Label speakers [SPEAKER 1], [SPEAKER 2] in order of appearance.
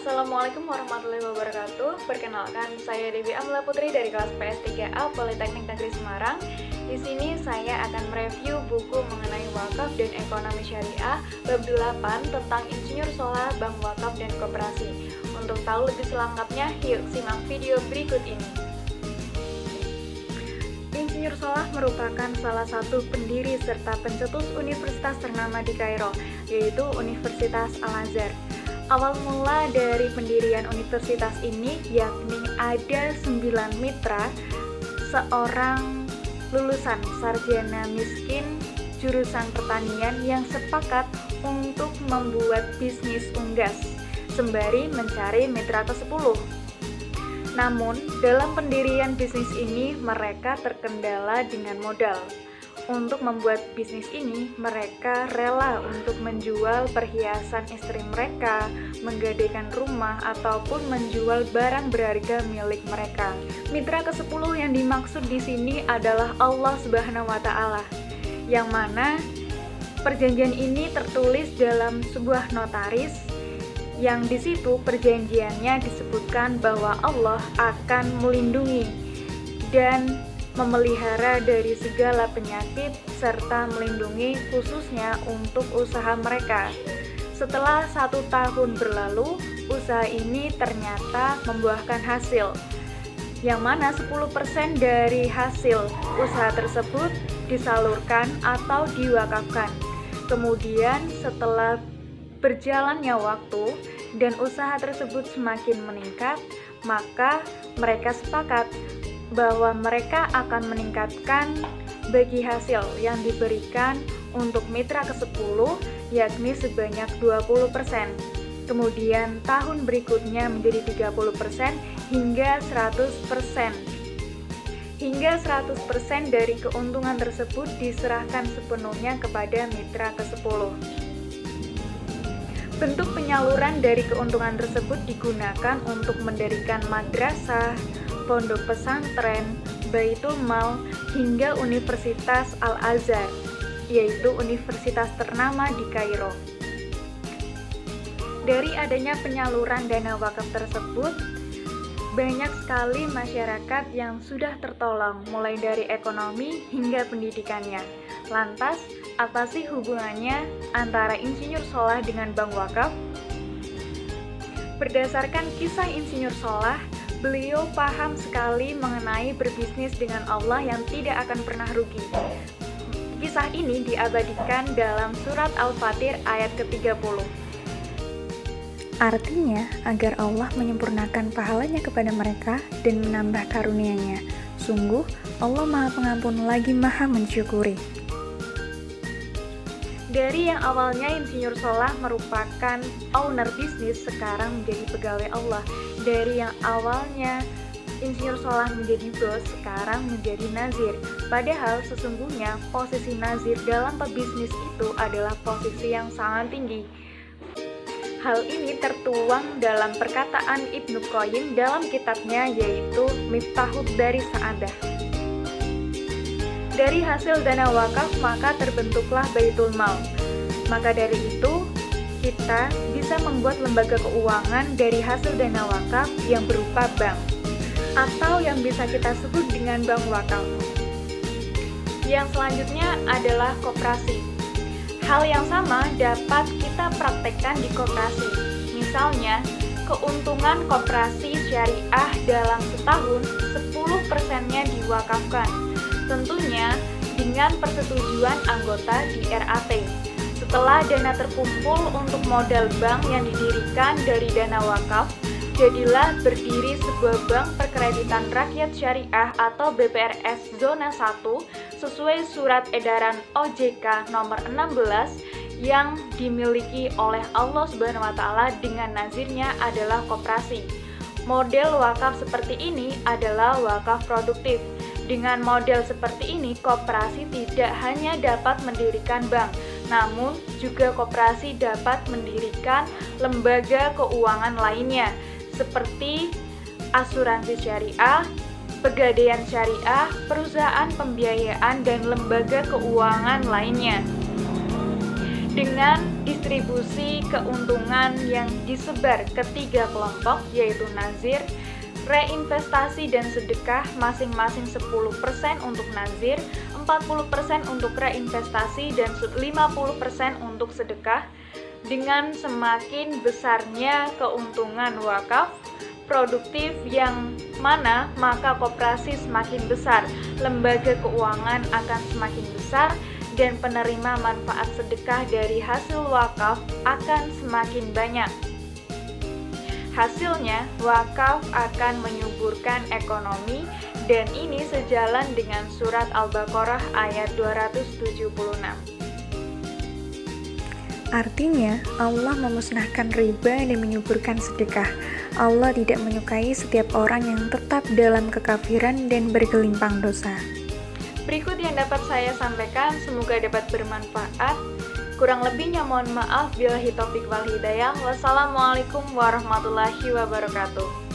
[SPEAKER 1] Assalamualaikum warahmatullahi wabarakatuh. Perkenalkan, saya Dewi Amla Putri dari kelas PS3A Politeknik Negeri Semarang. Di sini saya akan mereview buku mengenai wakaf dan ekonomi syariah bab 8 tentang insinyur sholah, bank wakaf dan koperasi. Untuk tahu lebih selengkapnya, yuk simak video berikut ini. Insinyur Sholah merupakan salah satu pendiri serta pencetus universitas ternama di Kairo, yaitu Universitas Al-Azhar. Awal mula dari pendirian universitas ini yakni ada 9 mitra, seorang lulusan sarjana miskin jurusan pertanian yang sepakat untuk membuat bisnis unggas, sembari mencari mitra ke-10. Namun, dalam pendirian bisnis ini mereka terkendala dengan modal. Untuk membuat bisnis ini, mereka rela untuk menjual perhiasan istri mereka, menggadaikan rumah, ataupun menjual barang berharga milik mereka. Mitra ke-10 yang dimaksud di sini adalah Allah Subhanahu wa Ta'ala, yang mana perjanjian ini tertulis dalam sebuah notaris, yang di situ perjanjiannya disebutkan bahwa Allah akan melindungi dan memelihara dari segala penyakit serta melindungi khususnya untuk usaha mereka. Setelah 1 tahun berlalu, usaha ini ternyata membuahkan hasil, yang mana 10% dari hasil usaha tersebut disalurkan atau diwakafkan. Kemudian setelah berjalannya waktu dan usaha tersebut semakin meningkat, maka mereka sepakat bahwa mereka akan meningkatkan bagi hasil yang diberikan untuk mitra ke-10 yakni sebanyak 20%. Kemudian tahun berikutnya menjadi 30% hingga 100%. Hingga 100% dari keuntungan tersebut diserahkan sepenuhnya kepada mitra ke-10. Bentuk penyaluran dari keuntungan tersebut digunakan untuk mendirikan madrasah, pondok pesantren, baitul mal, hingga Universitas Al-Azhar, yaitu universitas ternama di Kairo. Dari adanya penyaluran dana wakaf tersebut, banyak sekali masyarakat yang sudah tertolong, mulai dari ekonomi hingga pendidikannya. Lantas, apa sih hubungannya antara insinyur sholah dengan bank wakaf? Berdasarkan kisah insinyur sholah, beliau paham sekali mengenai berbisnis dengan Allah yang tidak akan pernah rugi. Kisah ini diabadikan dalam surat Al-Fatir ayat ke-30.
[SPEAKER 2] Artinya, agar Allah menyempurnakan pahalanya kepada mereka dan menambah karunia-Nya. Sungguh, Allah Maha Pengampun lagi Maha Mensyukuri.
[SPEAKER 1] Dari yang awalnya insinyur sholah merupakan owner bisnis, sekarang menjadi pegawai Allah. Dari yang awalnya insinyur sholah menjadi bos, sekarang menjadi nazir. Padahal sesungguhnya posisi nazir dalam pebisnis itu adalah posisi yang sangat tinggi. Hal ini tertuang dalam perkataan Ibnu Qayyim dalam kitabnya, yaitu Miftahud Dari Sa'adah. Dari hasil dana wakaf maka terbentuklah Baitul Mal. Maka dari itu, kita bisa membuat lembaga keuangan dari hasil dana wakaf yang berupa bank, atau yang bisa kita sebut dengan bank wakaf. Yang selanjutnya adalah koperasi. Hal yang sama dapat kita praktekkan di koperasi. Misalnya, keuntungan koperasi syariah dalam setahun 10%-nya diwakafkan. Tentunya dengan persetujuan anggota di RAT. Setelah dana terkumpul untuk modal bank yang didirikan dari dana wakaf, jadilah berdiri sebuah bank perkreditan rakyat syariah atau BPRS zona 1 sesuai surat edaran OJK nomor 16 yang dimiliki oleh Allah Subhanahu wa Ta'ala dengan nazirnya adalah koperasi. Model wakaf seperti ini adalah wakaf produktif. Dengan model seperti ini, koperasi tidak hanya dapat mendirikan bank, namun juga koperasi dapat mendirikan lembaga keuangan lainnya, seperti asuransi syariah, pegadaian syariah, perusahaan pembiayaan, dan lembaga keuangan lainnya. dengan distribusi keuntungan yang disebar ke 3 kelompok, yaitu nazir, reinvestasi dan sedekah masing-masing 10% untuk nazir, 40% untuk reinvestasi dan 50% untuk sedekah. Dengan semakin besarnya keuntungan wakaf produktif yang mana, maka koperasi semakin besar, lembaga keuangan akan semakin besar, dan penerima manfaat sedekah dari hasil wakaf akan semakin banyak. Hasilnya, wakaf akan menyuburkan ekonomi, dan ini sejalan dengan surat Al-Baqarah ayat 276.
[SPEAKER 2] Artinya, Allah memusnahkan riba dan menyuburkan sedekah. Allah tidak menyukai setiap orang yang tetap dalam kekafiran dan bergelimpang dosa.
[SPEAKER 1] Berikut yang dapat saya sampaikan, semoga dapat bermanfaat. Kurang lebihnya mohon maaf. Billahi taufik wal hidayah. Wassalamualaikum warahmatullahi wabarakatuh.